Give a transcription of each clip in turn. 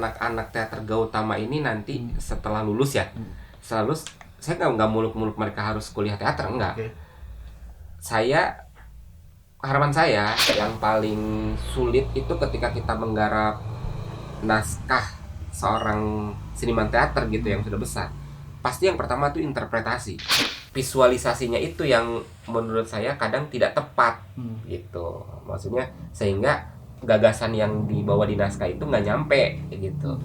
anak-anak teater Gautama ini nanti setelah lulus ya, setelah lulus saya nggak muluk-muluk mereka harus kuliah teater, enggak. Harapan saya yang paling sulit itu ketika kita menggarap naskah seorang seniman teater gitu yang sudah besar. Pasti yang pertama tuh interpretasi. Visualisasinya itu yang menurut saya kadang tidak tepat gitu. Maksudnya sehingga gagasan yang dibawa di naskah itu nggak nyampe gitu.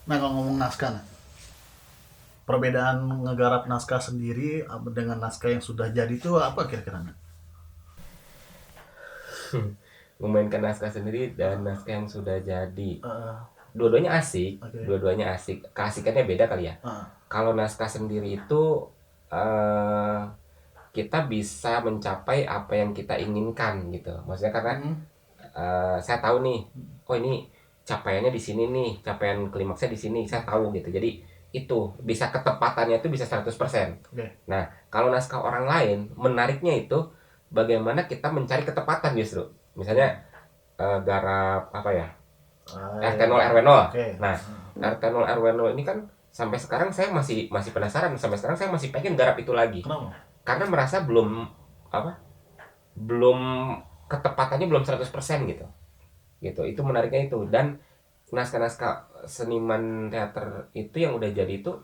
Nah, kalau ngomong naskah, perbedaan ngegarap naskah sendiri dengan naskah yang sudah jadi itu apa kira-kira? Memainkan naskah sendiri dan naskah yang sudah jadi, dua-duanya asik. Dua-duanya asik. Keasikannya beda kali ya. Kalau naskah sendiri itu kita bisa mencapai apa yang kita inginkan gitu. Maksudnya karena saya tahu nih, oh ini capaiannya di sini nih, capaian klimaksnya di sini, saya tahu gitu. Jadi itu bisa ketepatannya itu bisa 100%. Nah, kalau naskah orang lain, menariknya itu bagaimana kita mencari ketepatan justru. Misalnya garap apa ya? RT0 RW0. Nah, RT0 RW0 ini kan sampai sekarang saya masih penasaran, sampai sekarang saya masih pengen garap itu lagi. Kenapa? Karena merasa belum ketepatannya belum 100% gitu. Gitu. Itu menariknya itu. Dan naskah-naskah seniman teater itu yang udah jadi itu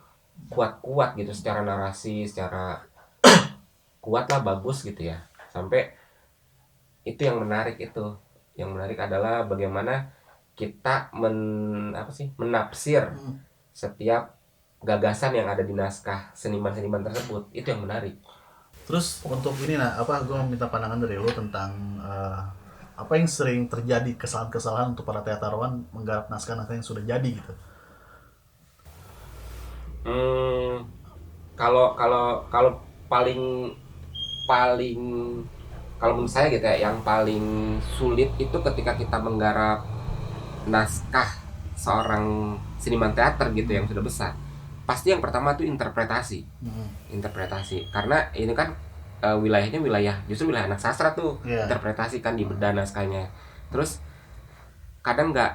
kuat-kuat gitu secara narasi, secara kuat lah, bagus gitu ya. Sampai itu yang menarik itu. Yang menarik adalah bagaimana kita menafsir setiap gagasan yang ada di naskah seniman-seniman tersebut. Itu yang menarik. Terus untuk ini gue minta pandangan dari lo tentang apa yang sering terjadi kesalahan-kesalahan untuk para teaterwan menggarap naskah-naskah yang sudah jadi gitu. Kalau paling kalau menurut saya gitu ya, yang paling sulit itu ketika kita menggarap naskah seorang seniman teater gitu yang sudah besar. Pasti yang pertama tuh interpretasi. Karena ini kan wilayahnya justru wilayah anak sastra tuh. Interpretasi kan di bedah naskahnya. Terus kadang nggak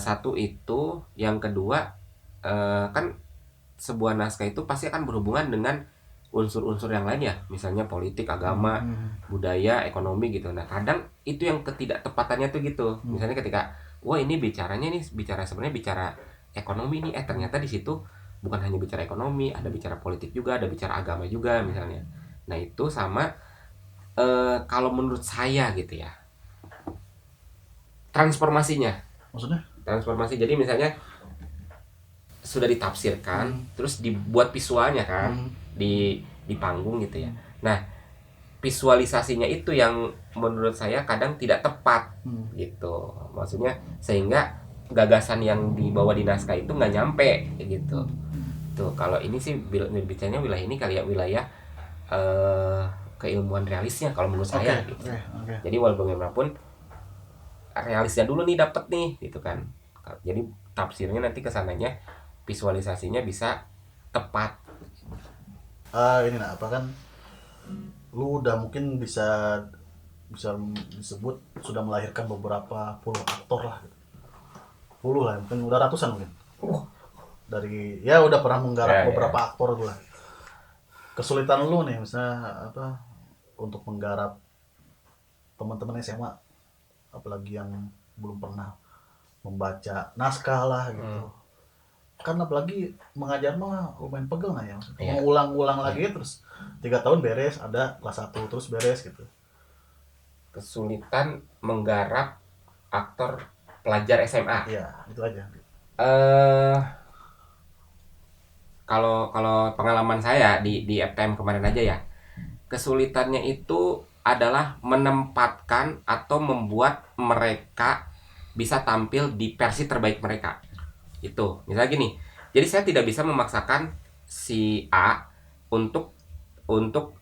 satu itu, yang kedua kan sebuah naskah itu pasti akan berhubungan dengan unsur-unsur yang lain ya, misalnya politik, agama, budaya, ekonomi gitu. Nah, kadang itu yang ketidaktepatannya tuh gitu. Misalnya ketika ini sebenarnya bicara ekonomi nih, ternyata di situ bukan hanya bicara ekonomi, ada bicara politik juga, ada bicara agama juga misalnya. Nah, itu sama kalau menurut saya gitu ya, transformasinya. Maksudnya? Transformasi, jadi misalnya sudah ditafsirkan, terus dibuat visualnya kan, di panggung gitu ya. Nah, visualisasinya itu yang menurut saya kadang tidak tepat gitu. Maksudnya sehingga gagasan yang dibawa di naskah itu nggak nyampe gitu. Tuh, kalau ini sih bicaranya wilayah ini kali ya, wilayah keilmuan realisnya kalau menurut saya gitu. Jadi walaupun bagaimanapun realisnya dulu nih dapet nih gitu kan. Jadi tafsirnya nanti kesananya, visualisasinya bisa tepat. Kan lu udah mungkin bisa disebut sudah melahirkan beberapa puluh aktor lah gitu. Puluh lah, mungkin udah ratusan mungkin. Dari udah pernah menggarap beberapa aktor lah. Kesulitan lu nih misalnya untuk menggarap teman-teman SMA, apalagi yang belum pernah membaca naskah lah gitu. Kan apalagi mengajar mah lumayan pegel ya. Mengulang-ulang lagi terus 3 tahun beres, ada kelas 1 terus beres gitu. Kesulitan menggarap aktor pelajar SMA. Iya, itu aja. Kalau pengalaman saya di FTM kemarin aja ya, kesulitannya itu adalah menempatkan atau membuat mereka bisa tampil di versi terbaik mereka. Itu misalnya gini, jadi saya tidak bisa memaksakan si A untuk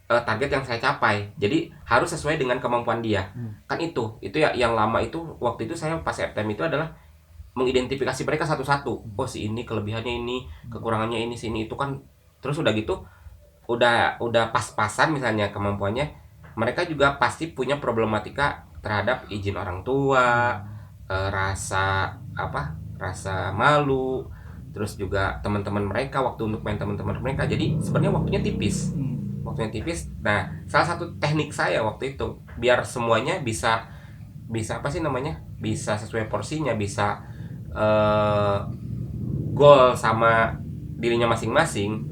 target yang saya capai, jadi harus sesuai dengan kemampuan dia. Kan itu ya yang lama itu, waktu itu saya pas FTM itu adalah mengidentifikasi mereka satu-satu. Oh, si ini kelebihannya ini, kekurangannya ini, sini itu kan. Terus udah gitu udah pas-pasan misalnya kemampuannya, mereka juga pasti punya problematika terhadap izin orang tua, rasa apa, rasa malu, terus juga teman-teman mereka waktu untuk main teman-teman mereka. Jadi sebenarnya waktunya tipis. Nah, salah satu teknik saya waktu itu biar semuanya bisa bisa apa sih namanya, bisa sesuai porsinya, bisa eh, goal sama dirinya masing-masing,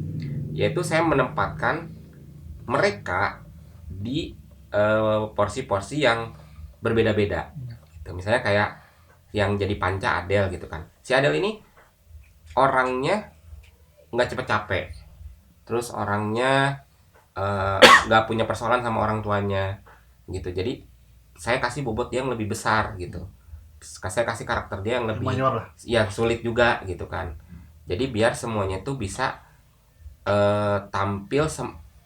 yaitu saya menempatkan mereka di porsi-porsi yang berbeda-beda gitu. Misalnya kayak yang jadi panca Adele gitu kan, si Adele ini orangnya nggak cepet capek, terus orangnya nggak punya persoalan sama orang tuanya gitu. Jadi saya kasih bobot dia yang lebih besar gitu, saya kasih karakter dia yang lebih ya sulit juga gitu kan. Jadi biar semuanya tuh bisa tampil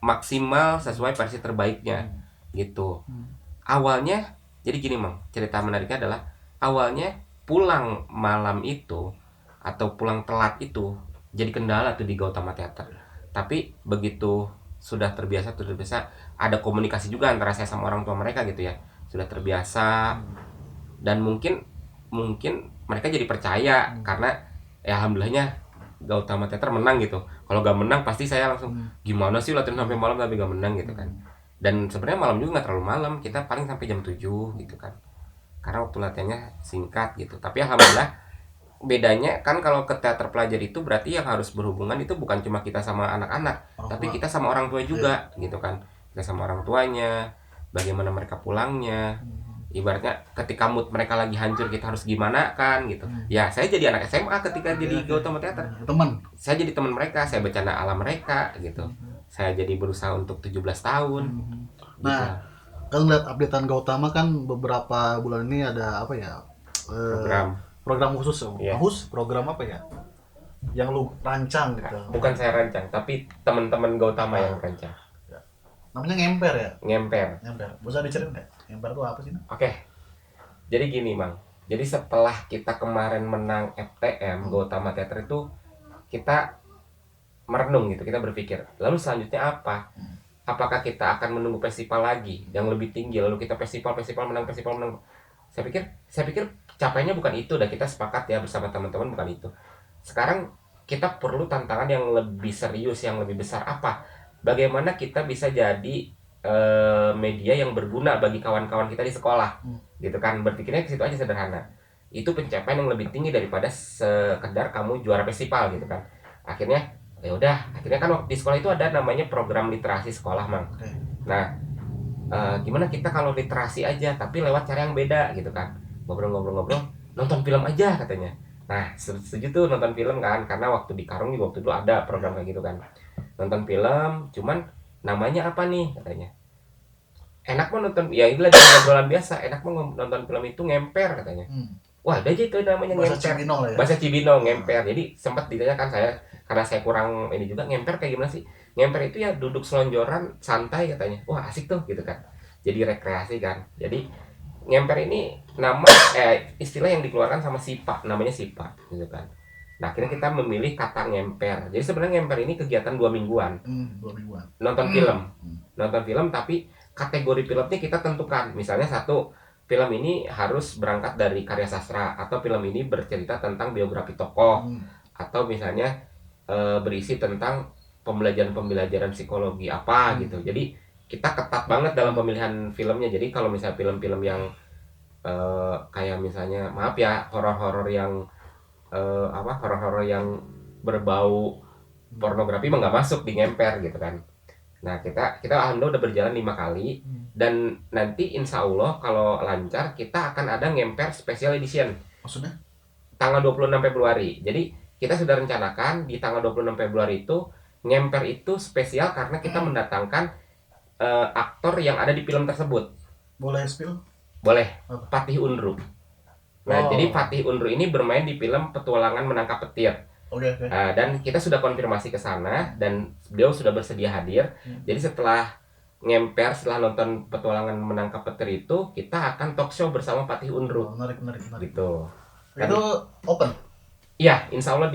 maksimal sesuai versi terbaiknya gitu. Awalnya jadi gini Mang, cerita menariknya adalah awalnya pulang malam itu atau pulang telat itu jadi kendala tuh di Gautama Theater. Tapi begitu sudah terbiasa ada komunikasi juga antara saya sama orang tua mereka gitu ya, sudah terbiasa. Dan mungkin mungkin mereka jadi percaya karena ya alhamdulillahnya Gautama Theater menang gitu. Kalau gak menang pasti saya langsung gimana sih latihan sampai malam tapi gak menang gitu kan. Dan sebenarnya malam juga nggak terlalu malam, kita paling sampai jam 7 gitu kan, karena waktu latihannya singkat gitu. Tapi alhamdulillah bedanya kan kalau ke teater pelajar itu berarti yang harus berhubungan itu bukan cuma kita sama anak-anak, tapi kita sama orang tua juga gitu kan. Kita sama orang tuanya, bagaimana mereka pulangnya, ibaratnya ketika mood mereka lagi hancur kita harus gimana kan gitu. Ya saya jadi anak SMA ketika jadi Gautama Theater, saya jadi teman mereka, saya bercanda ala mereka gitu. Saya jadi berusaha untuk 17 tahun. Nah, kan lihat updatean Gautama kan beberapa bulan ini ada apa ya? Program khusus. Program apa ya? Yang lu rancang gitu. Bukan saya rancang, tapi teman-teman Gautama yang rancang. Namanya ngemper ya? Ngemper. Bisa diceritain nggak? Ngemper itu apa sih? Oke. Jadi gini, Mang. Jadi setelah kita kemarin menang FTM Gautama Theater itu, kita merenung gitu, kita berpikir, lalu selanjutnya apa? Apakah kita akan menunggu festival lagi yang lebih tinggi, lalu kita festival menang. Saya pikir capainya bukan itu, dan kita sepakat ya bersama teman-teman bukan itu. Sekarang kita perlu tantangan yang lebih serius, yang lebih besar. Apa? Bagaimana kita bisa jadi media yang berguna bagi kawan-kawan kita di sekolah, gitu kan? Berpikirnya ke situ aja, sederhana. Itu pencapaian yang lebih tinggi daripada sekedar kamu juara festival gitu kan. Akhirnya kan di sekolah itu ada namanya program literasi sekolah, Mang. Nah, gimana kita kalau literasi aja tapi lewat cara yang beda gitu kan, ngobrol, nonton film aja katanya. Nah, setuju tuh nonton film kan, karena waktu di Karung juga waktu dulu ada program kayak gitu kan, nonton film. Cuman namanya apa nih katanya, enak mau nonton ya ini lagi ngobrolan biasa, enak mau nonton film itu ngemper katanya. Wah, ada aja itu namanya ngemper, bahasa Cibinong ngemper. Jadi sempat ditanyakan saya, karena saya kurang ini juga, ngemper kayak gimana sih? Ngemper itu ya duduk selonjoran santai katanya. Wah, asik tuh gitu kan, jadi rekreasi kan. Jadi ngemper ini nama istilah yang dikeluarkan sama SIPA, namanya SIPA gitu kan. Nah, akhirnya kita memilih kata ngemper. Jadi sebenarnya ngemper ini kegiatan 2 mingguan. Nonton film, tapi kategori filmnya kita tentukan. Misalnya satu, film ini harus berangkat dari karya sastra, atau film ini bercerita tentang biografi tokoh, atau misalnya berisi tentang pembelajaran psikologi apa gitu. Jadi kita ketat banget dalam pemilihan filmnya. Jadi kalau misalnya film-film yang kayak misalnya maaf ya horor-horor yang horor-horor yang berbau pornografi mah nggak masuk di ngemper gitu kan. Nah, kita alhamdulillah udah berjalan 5 kali, dan nanti insya Allah kalau lancar kita akan ada ngemper special edition. Maksudnya? Tanggal 26 Februari. Jadi kita sudah rencanakan di tanggal 26 Februari itu ngemper itu spesial karena kita mendatangkan aktor yang ada di film tersebut. Boleh spill? Boleh. Fatih Unru. Nah, jadi Fatih Unru ini bermain di film Petualangan Menangkap Petir. Dan kita sudah konfirmasi ke sana dan beliau sudah bersedia hadir. Jadi setelah ngemper, setelah nonton Petualangan Menangkap Petir itu, kita akan talk show bersama Fatih Unru. Menarik. Gitu. Itu open? Iya, insya Allah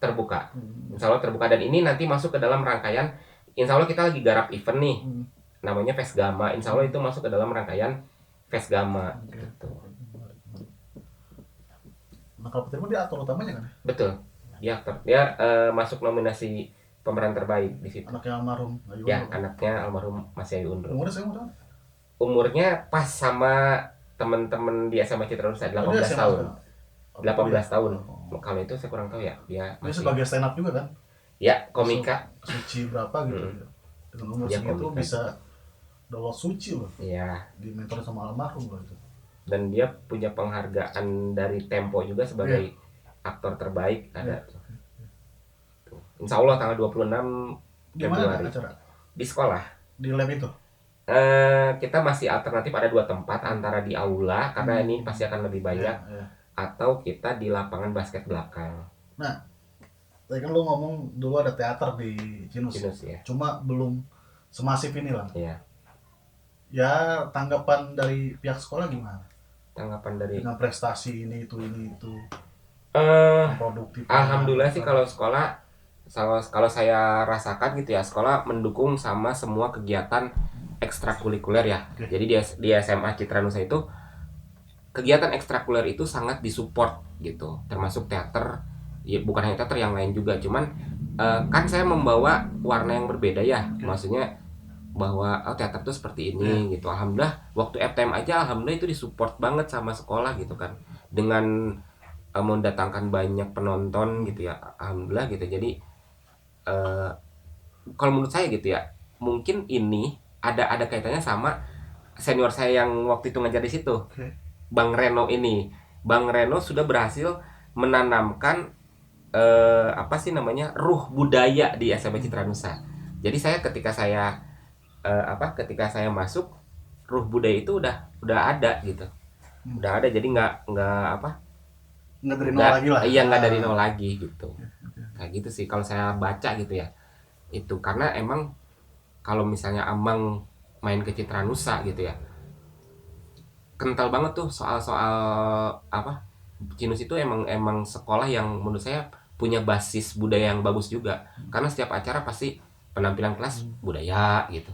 terbuka. Insya Allah terbuka, dan ini nanti masuk ke dalam rangkaian insya Allah kita lagi garap event nih, Hmm. namanya Vesgama. Insya Allah itu masuk ke dalam rangkaian Vesgama gitu. Nah kalau Petir dia aktor utamanya kan? Betul, dia aktor, dia masuk nominasi pemeran terbaik di situ. Anaknya almarhum Ayu Ya, Undur kan? anaknya almarhum Mas Yayu Undro. Umurnya saya umur Umurnya pas sama teman-teman di SMA Citra Nusa, 18 tahun. 18 tahun. Kalau itu saya kurang tahu ya. Dia Dia masih, sebagai stand up juga kan? ya komika. Suci berapa gitu. Hmm. Dengan umur Dia segitu komika. bisa download suci loh. Ya, Di mentor sama almarhum loh itu. dan dia punya penghargaan dari Tempo juga sebagai aktor terbaik ada tuh. Insya Allah tanggal 26 Di mana Februari acara? di sekolah. Di lab itu? Kita masih alternatif, ada 2 tempat, antara di aula karena ini pasti akan lebih banyak, Iya. atau kita di lapangan basket belakang. Tadi kan lu ngomong dulu ada teater di Cinus. Cinus ya. Cuma belum semasif ini lah. Iya. Ya tanggapan dari pihak sekolah gimana? Tanggapan dari Dengan prestasi ini itu eh produktif. alhamdulillah sih kalau sekolah, kalau saya rasakan gitu ya, sekolah mendukung sama semua kegiatan ekstrakurikuler ya. Oke. Jadi di SMA Citra Nusa itu kegiatan ekstrakurikuler itu sangat disupport gitu, termasuk teater. Ya, bukan hanya teater, yang lain juga. Cuman kan saya membawa warna yang berbeda ya. Maksudnya bahwa teater tuh seperti ini gitu. Alhamdulillah waktu FTM aja alhamdulillah itu disupport banget sama sekolah gitu kan. Dengan mendatangkan banyak penonton gitu ya. Alhamdulillah gitu. Jadi kalau menurut saya gitu ya, mungkin ini ada kaitannya sama senior saya yang waktu itu ngajar di situ. Oke. Bang Reno ini. Bang Reno sudah berhasil menanamkan apa sih namanya, ruh budaya di SMA Citra Nusa. Jadi saya ketika saya masuk, ruh budaya itu udah ada gitu. Udah ada, jadi nggak Nggak dari nol lagi lah. Iya, nggak dari nol lagi gitu. Kayak gitu sih kalau saya baca gitu ya. Itu karena emang kalau misalnya Amang main ke Citra Nusa gitu ya, kental banget tuh soal-soal Cinus itu emang sekolah yang menurut saya punya basis budaya yang bagus juga, karena setiap acara pasti penampilan kelas budaya gitu,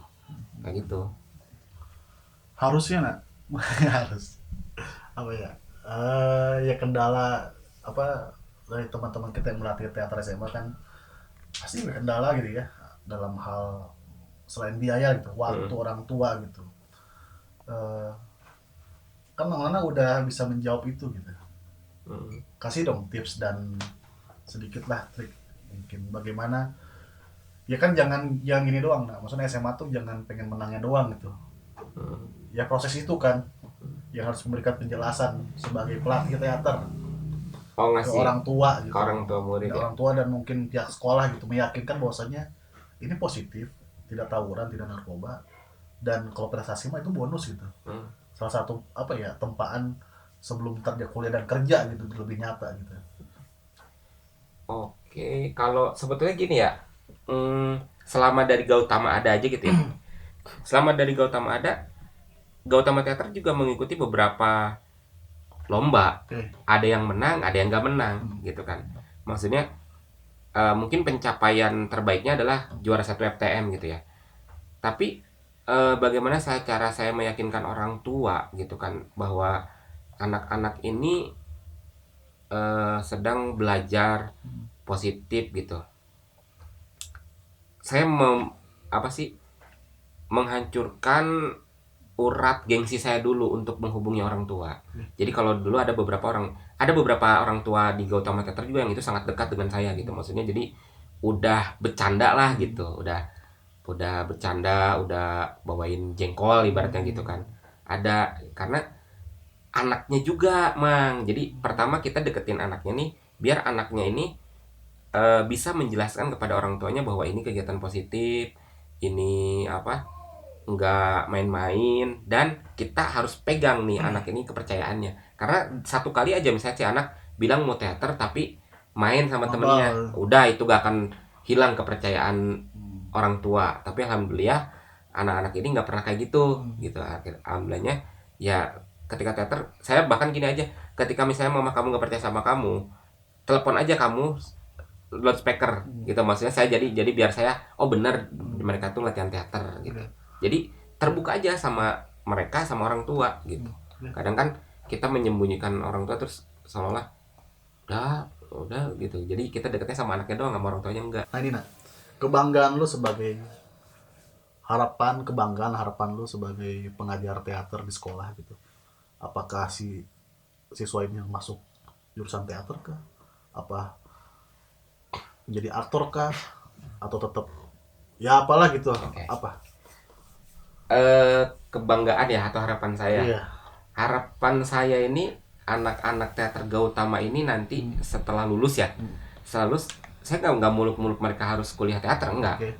kayak gitu. Harusnya nak harus apa ya? Ya kendala apa dari teman-teman kita yang melatih teater SMA kan pasti berkendala gitu ya dalam hal selain biaya gitu, waktu orang tua gitu. Kan Nona udah bisa menjawab itu gitu. Kasih dong tips dan sedikit lah trik mungkin bagaimana, ya kan jangan yang gini doang, nah maksudnya SMA tuh jangan pengen menangnya doang gitu. Ya proses itu kan yang harus memberikan penjelasan sebagai pelatih teater ke Ngasih orang tua gitu, ke orang tua murid ke ya. orang tua dan mungkin pihak sekolah gitu, meyakinkan bahwasanya ini positif, tidak tawuran, tidak narkoba, dan kalau prestasi mah itu bonus gitu. Salah satu apa ya, tempaan sebelum ntar dia kuliah dan kerja gitu, lebih nyata gitu. Oke, kalau sebetulnya gini ya, selama dari Gautama ada aja gitu ya. Selama dari Gautama ada, Gautama Teater juga mengikuti beberapa lomba. Oke. Ada yang menang, ada yang nggak menang gitu kan. Maksudnya mungkin pencapaian terbaiknya adalah juara 1 FTM gitu ya. Tapi bagaimana cara saya meyakinkan orang tua gitu kan, bahwa anak-anak ini sedang belajar positif gitu. Saya menghancurkan urat gengsi saya dulu untuk menghubungi orang tua. Jadi kalau dulu ada beberapa orang tua di Gautama Teater juga yang itu sangat dekat dengan saya gitu. Maksudnya jadi udah bercanda lah gitu, udah bercanda, udah bawain jengkol ibaratnya gitu kan. Ada, karena anaknya juga, Mang. Jadi pertama kita deketin anaknya nih, biar anaknya ini bisa menjelaskan kepada orang tuanya bahwa ini kegiatan positif, ini nggak main-main, dan kita harus pegang nih anak ini kepercayaannya. Karena satu kali aja misalnya si anak bilang mau teater tapi main sama temennya, udah itu gak akan hilang kepercayaan orang tua. Tapi alhamdulillah anak-anak ini nggak pernah kayak gitu. Alhamdulillahnya ya, ketika teater saya bahkan gini aja, ketika misalnya mama kamu nggak percaya sama kamu, telepon aja kamu loudspeaker gitu, maksudnya saya jadi biar saya benar mereka tuh latihan teater gitu. Jadi terbuka aja sama mereka, sama orang tua gitu. Kadang kan kita menyembunyikan orang tua terus seolah-olah udah gitu. Jadi kita deketnya sama anaknya doang, sama orang tuanya enggak. Nah ini kebanggaan lu sebagai harapan lu sebagai pengajar teater di sekolah gitu. Apakah si siswa ini masuk jurusan teater kah? Apa menjadi aktor kah? Atau tetap ya apalah gitu? Okay. Apa? Kebanggaan ya atau harapan saya? Iya. Harapan saya ini anak-anak teater Gautama ini nanti setelah lulus ya, setelah lulus saya nggak muluk-muluk mereka harus kuliah teater, enggak. Okay.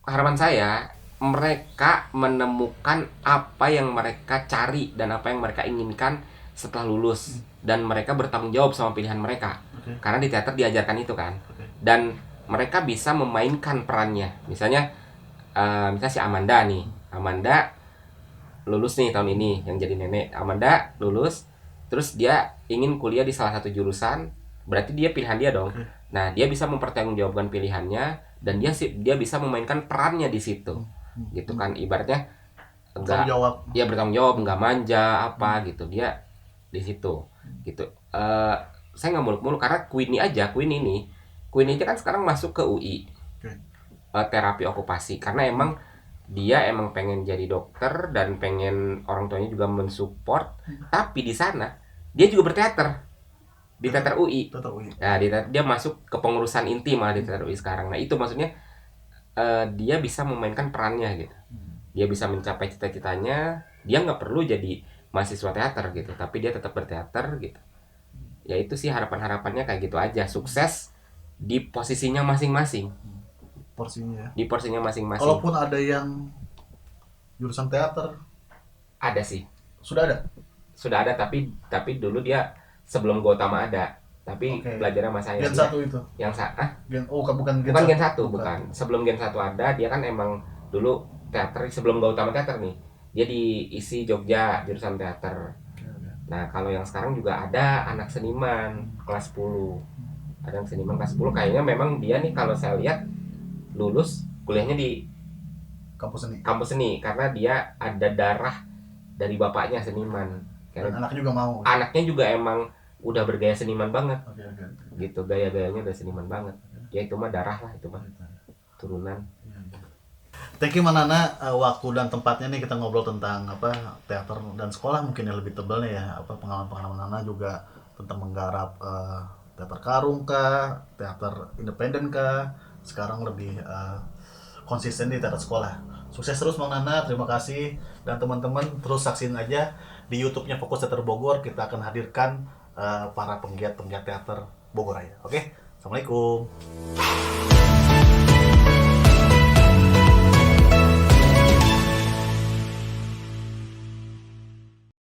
Harapan saya mereka menemukan apa yang mereka cari dan apa yang mereka inginkan setelah lulus, dan mereka bertanggung jawab sama pilihan mereka. Karena di teater diajarkan itu kan. Dan mereka bisa memainkan perannya. Misalnya si Amanda lulus nih tahun ini yang jadi nenek. Amanda lulus, terus dia ingin kuliah di salah satu jurusan, berarti dia pilihan dia dong. Nah, dia bisa mempertanggungjawabkan pilihannya dan dia bisa memainkan perannya di situ. Gitu kan, ibaratnya enggak dia bertanggung jawab, enggak manja apa gitu. Dia di situ. Gitu. Saya nggak muluk-muluk karena Queenie ini kan sekarang masuk ke UI. Terapi okupasi karena dia emang pengen jadi dokter dan pengen orang tuanya juga mensupport, tapi di sana dia juga berteater di teater UI. Nah, dia masuk ke pengurusan inti malah di teater UI sekarang. Nah, itu maksudnya dia bisa memainkan perannya gitu. Dia bisa mencapai cita-citanya, dia nggak perlu jadi mahasiswa teater gitu, tapi dia tetap berteater gitu. Ya itu sih harapannya kayak gitu aja, sukses di posisinya masing-masing. Di porsinya masing-masing. Kalaupun ada yang jurusan teater, ada sih. Sudah ada, tapi dulu dia sebelum Gautama ada. Tapi belajarnya sama saya. Gen 1 itu. Bukan Gen 1, bukan. Sebelum Gen 1 ada, dia kan emang dulu teater sebelum Gautama teater nih. Dia diisi Jogja jurusan teater. Nah, kalau yang sekarang juga ada anak seniman kelas 10. Ada anak seniman kelas 10, kayaknya memang dia nih kalau saya lihat lulus kuliahnya di kampus seni karena dia ada darah dari bapaknya seniman. Dan anaknya juga mau. Anaknya juga emang udah bergaya seniman banget. Gitu, gaya-gayanya udah seniman banget. Ya itu mah darah lah, itu mah turunan. Thank you Manana, waktu dan tempatnya nih kita ngobrol tentang teater dan sekolah, mungkin yang lebih tebal nih ya, pengalaman Nana juga tentang menggarap teater karung kah, teater independen kah, sekarang lebih konsisten di teater sekolah. Sukses terus Mang Nana, terima kasih, dan teman-teman terus saksiin aja di YouTube-nya Fokus Teater Bogor, kita akan hadirkan para penggiat teater Bogor aja. Oke? Assalamualaikum.